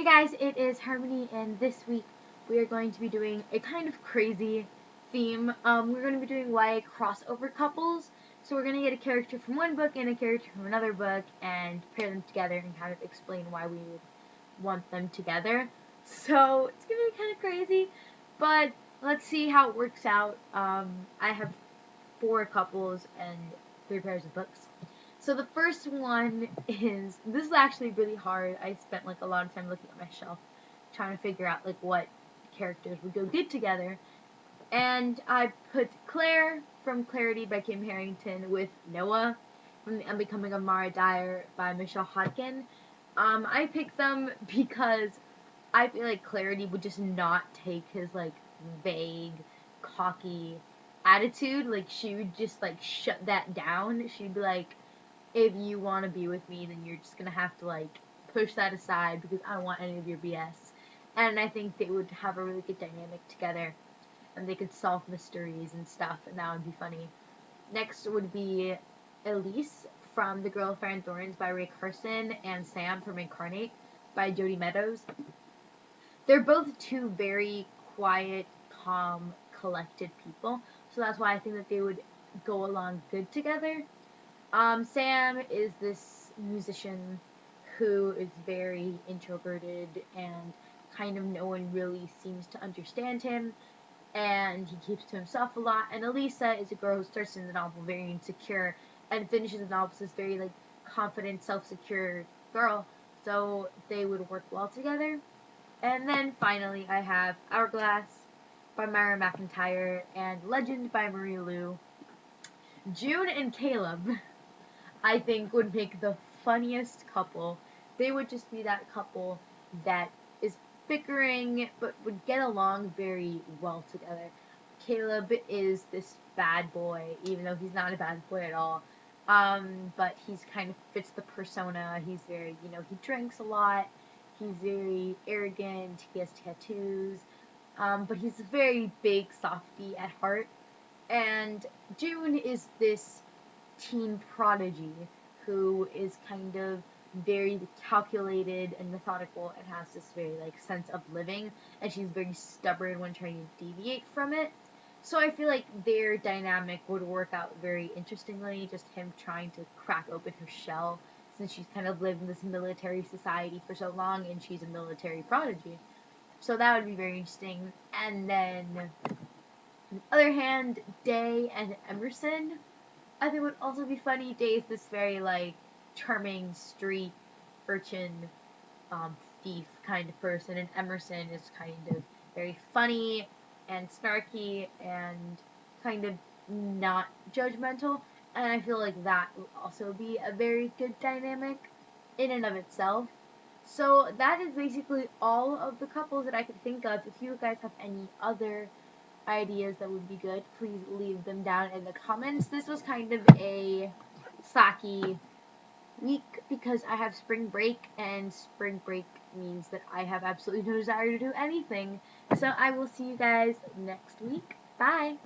Hey guys, it is Harmony, and this week we are going to be doing a kind of crazy theme. We're going to be doing YA crossover couples. So we're going to get a character from one book and a character from another book and pair them together and kind of explain why we would want them together. So it's going to be kind of crazy, but let's see how it works out. I have 4 couples and 3 pairs of books. So the first one this is actually really hard. I spent like a lot of time looking at my shelf trying to figure out like what characters would go good together. And I put Claire from Clarity by Kim Harrington with Noah from The Unbecoming of Mara Dyer by Michelle Hodkin. I picked them because I feel like Clarity would just not take his like vague, cocky attitude. Like she would just like shut that down. She'd be like, if you want to be with me, then you're just gonna have to like push that aside because I don't want any of your BS. And I think they would have a really good dynamic together, and they could solve mysteries and stuff, and that would be funny. Next would be Elise from The Girl of Fire and Thorns by Ray Carson and Sam from Incarnate by Jody Meadows. They're both 2 very quiet, calm, collected people, so that's why I think that they would go along good together. Sam is this musician who is very introverted and kind of no one really seems to understand him, and he keeps to himself a lot. And Elisa is a girl who starts in the novel very insecure and finishes the novel as this very like confident, self-secure girl. So they would work well together. And then finally, I have Hourglass by Myra McIntyre and Legend by Marie Lu. June and Caleb, I think, would make the funniest couple. They would just be that couple that is bickering but would get along very well together. Caleb is this bad boy, even though he's not a bad boy at all. But he's kind of fits the persona. He's very, he drinks a lot. He's very arrogant. He has tattoos. But he's a very big softie at heart. And June is this teen prodigy who is kind of very calculated and methodical and has this very like sense of living, and she's very stubborn when trying to deviate from it. So I feel like their dynamic would work out very interestingly, just him trying to crack open her shell since she's kind of lived in this military society for so long and she's a military prodigy. So that would be very interesting. And then on the other hand, Day and Emerson I think would also be funny. Day is this very like charming street urchin, thief kind of person, and Emerson is kind of very funny and snarky and kind of not judgmental. And I feel like that would also be a very good dynamic in and of itself. So that is basically all of the couples that I could think of. If you guys have any other ideas that would be good, please leave them down in the comments. This was kind of a slacky week because I have spring break, and spring break means that I have absolutely no desire to do anything. So I will see you guys next week. Bye!